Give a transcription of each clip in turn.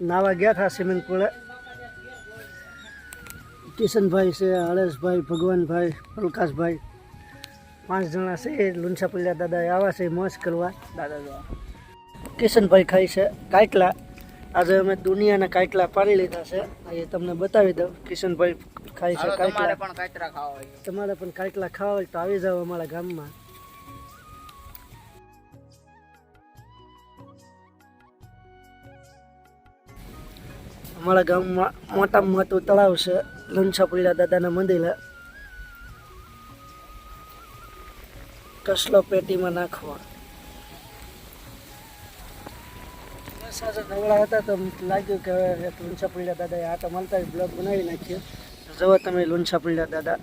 નાવા ગયા હતા સ્વિમિંગ પુલે. કિશનભાઈ છે, હરેશભાઈ, ભગવાનભાઈ, પ્રકાશભાઈ, 5 જણા છે. લુંછા પલ્યા દાદા આવ્યા છે મોજ કરવા. દાદા કિશનભાઈ ખાય છે કાટલા. આજે અમે દુનિયાના કાટલા પાડી લીધા છે. એ તમને બતાવી દઉં. કિશનભાઈ ખાય છે કાટલા. તમારે પણ કાટલા ખાવા હોય તો આવી જાઓ અમારા ગામમાં. અમારા ગામમાં મોટામાં મોટું તળાવ છે લુંછા પલ્યા દાદાના મંદિરે. કસલો પેટીમાં નાખવા. આજે નવડા હતા તો લાગ્યું કે હવે લુંછા પલ્યા દાદાએ આટા મળતા બ્લોગ બનાવી નાખ્યો. જુઓ તમે લુંછા પલ્યા દાદા.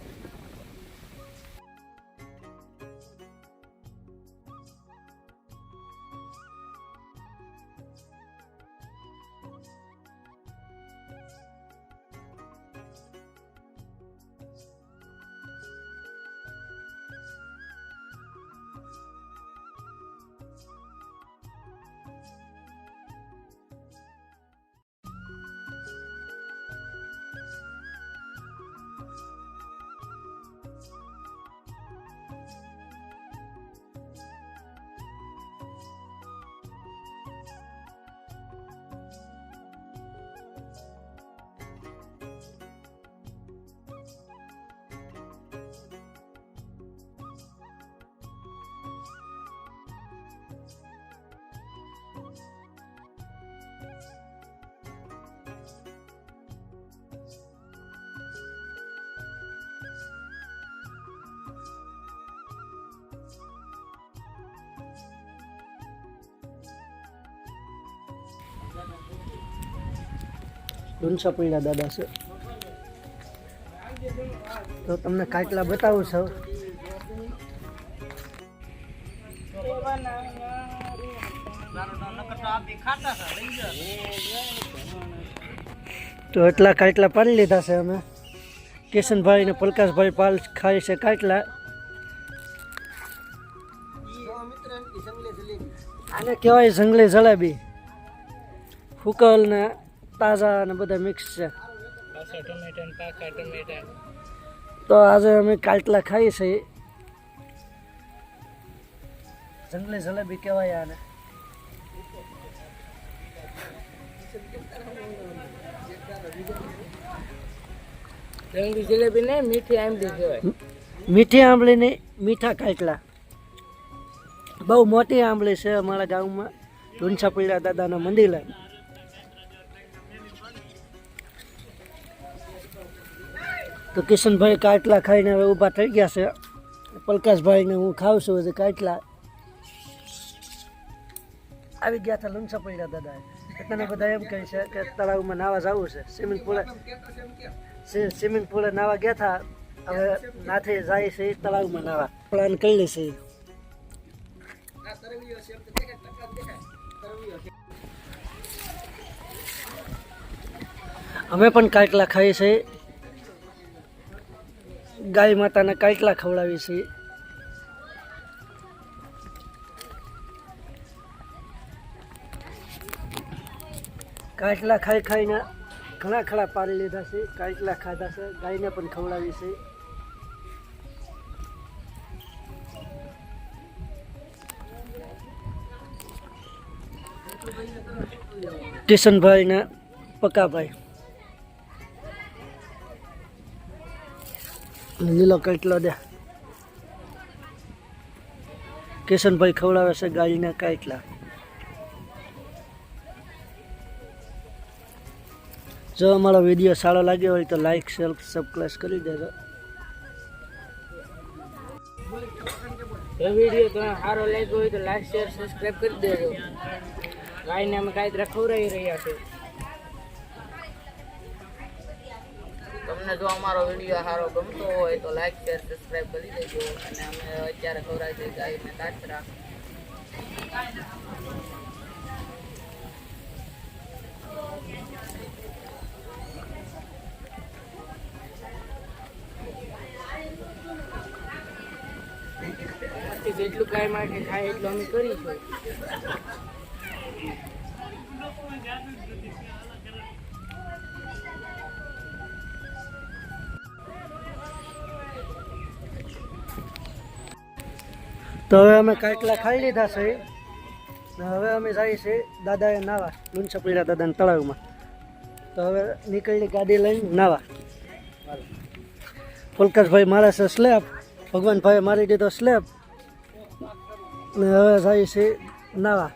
લુંછા પલ્યા દાદા છે. તો તમને કાટલા બતાવું છું. તો એટલા કાટલા પાડી લીધા છે અમે. કિશનભાઈ ને પ્રકાશભાઈ પાલ ખાય છે કાટલા. આને કહેવાય જંગલી જલેબી. ફૂકલ ને તાજા અને બધા મિક્સ છે. તો આજે અમે કાટલા ખાઈ છે. જંગલી જલેબી કહેવાય આને. જંગલી જલેબી ને મીઠી આંબલી કહેવાય. મીઠી આંબલી ને મીઠા કાટલા. બહુ મોટી આંબલી છે અમારા ગામમાં લુંછા પલ્યા દાદાના મંદિરે. તો કિશનભાઈ કાટલા ખાઈને હવે ઊભા થઈ ગયા છે. પ્રકાશભાઈને હું ખાઉં છું હજી કાટલા. આવી ગયા હતા લુંછા પલ્યા દાદા. તને બધા એમ કહે છે કે તળાવમાં નાવા જવું છે. સ્વિમિંગ પુલે નાવા ગયા હતા. હવે નાથે જાય છે તળાવમાં નાવા. પ્લાન કરી લેશે. અમે પણ કાટલા ખાઈએ છીએ. ગાય માતાને કાટલા ખવડાવીએ છીએ. કાટલા ખાઈ ખાઈને ઘણા ખરા પાડી લીધા છે. કાટલા ખાધા છે. ગાયને પણ ખવડાવીએ છીએ. કિશનભાઈ ને પકાભાઈ લીલો કાટલો દે. કિશનભાઈ ખવડાવે છે ગાયને કાટલા. જો અમારો વિડીયો સારો લાગ્યો હોય તો લાઈક શેર સબસ્ક્રાઈબ કરી દેજો. વિડીયો તમને સારો લાગ્યો હોય તો લાઈક શેર સબસ્ક્રાઈબ કરી દેજો. ગાયને અમે કાંઈ ખવડાવી રહ્યા છે. તમને જો અમારો વિડીયો સારો ગમતો હોય તો લાઈક શેર સબસ્ક્રાઈબ કરી દેજો. અને અમે અત્યારે ખવડાવી છે ગાયને કાચરા. જેટલું કાંઈ માટે ખાય એટલું અમે કરીશું. તો હવે અમે કાટલા ખાઈ લીધા છે ને હવે અમે જઈએ છીએ દાદાએ નાવા લુણસપીડા દાદાના તળાવમાં. તો હવે નીકળી ગાડી લઈને નાવા. પલકાશભાઈ મારે છે સ્લેબ, ભગવાનભાઈએ મારી દીધો સ્લેબ ને હવે જઈએ છીએ નાવા.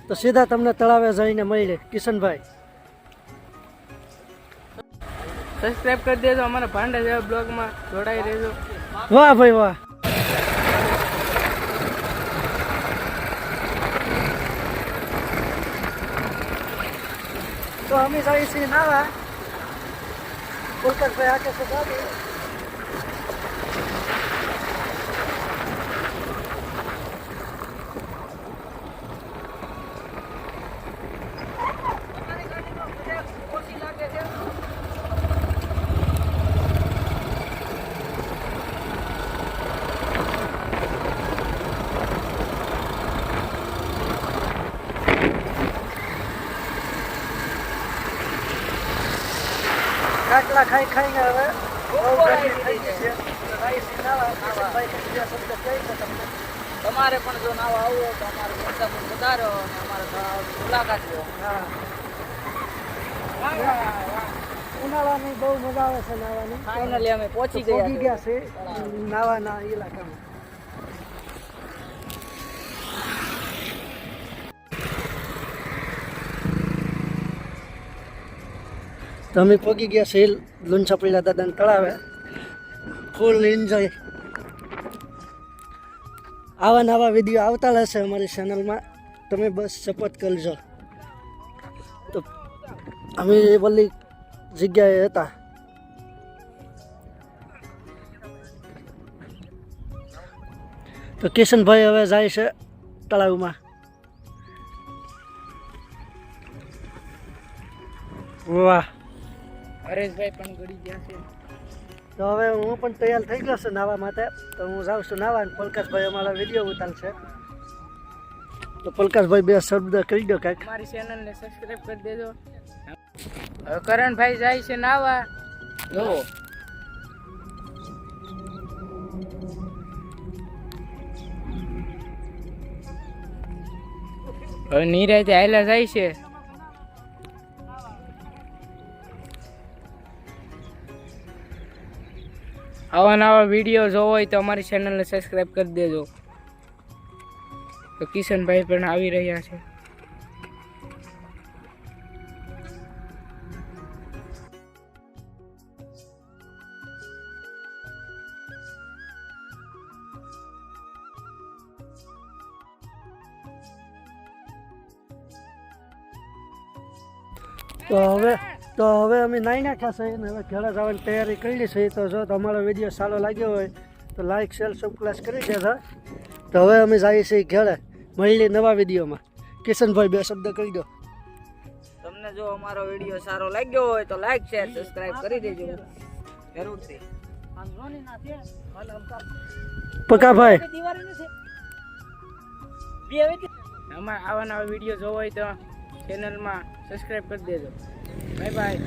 તો સીધા તમને તળાવે જઈને મળીએ. કિશનભાઈ સબસ્ક્રાઇબ કરી દેજો અમારા ભાંડા જેવા બ્લોગમાં જોડાઈ રહેજો. વાહ ભાઈ વાહ. તો અમે જઈએ છીએ નાવા. પલકાશભાઈ આકે છે ગાડી. કાટલા ખાઈ ખાઈને હવે બહુ ગરમી થઈ ગઈ છે. તો જઈએ છીએ નાવા. કિશનભાઈ કઈ બીજા શબ્દ કહી છે તમને? તમારે પણ જો નાવા આવવું હોય તો અમારે મુસાફર વધારો અને અમારા તળાવની મુલાકાત લો. હા, ઉનાળાની બહુ મજા આવે છે નાવાની. ફાઇનલી અમે પહોંચી પહોંચી ગયા ગયા છે નાવાના ઇલાકામાં. તો અમે પહોંચી ગયા છે લુણસપીડા દાદાના તળાવે. Full enjoy. આવા નવા વિડીયો આવતા રહેશે અમારી ચેનલમાં. તમે બસ સપોર્ટ કરજો. તો અમે એ બધી જગ્યાએ હતા. તો કિશનભાઈ હવે જાય છે તળાવમાં. વાહ. હરેશભાઈ પણ ગળી ગયા છે. તો હવે હું પણ તૈયાર થઈ ગયો છું નાવા માટે. તો હું જાઉં છું નાવા. અને પલકાશભાઈ અમારા વિડીયો ઉતારશે. તો પલકાશભાઈ બે શબ્દ કહી દો કાંઈક. અમારી ચેનલને સબસ્ક્રાઇબ કરી દેજો. હવે કરણભાઈ જાય છે નાવા. જોવો હવે નિરાતે હાલ્યા જાય છે. આવા નવા વિડીયો જોવો હોય તો અમારી ચેનલને સબસ્ક્રાઇબ કરી દેજો. તો કિશનભાઈ પણ આવી રહ્યા છે. તો હવે અમે નાઈ નાખ્યા છે અને હવે ઘરે જવાની તૈયારી કરી છે. તો જો તમારો વિડીયો સારો લાગ્યો હોય તો લાઈક શેર સબસ્ક્રાઇબ કરી દેજો. તો હવે અમે જઈએ છીએ ઘરે. મળીએ નવા વિડીયોમાં. કિશનભાઈ બે શબ્દ કહી દો. તમને જો અમારો વિડીયો સારો લાગ્યો હોય તો લાઈક શેર સબસ્ક્રાઇબ કરી દેજો જરૂરથી. પકાભાઈ આવા નવા વિડીયો જોવો હોય તો ચેનલમાં સબસ્ક્રાઇબ કરી દેજો. Bye bye.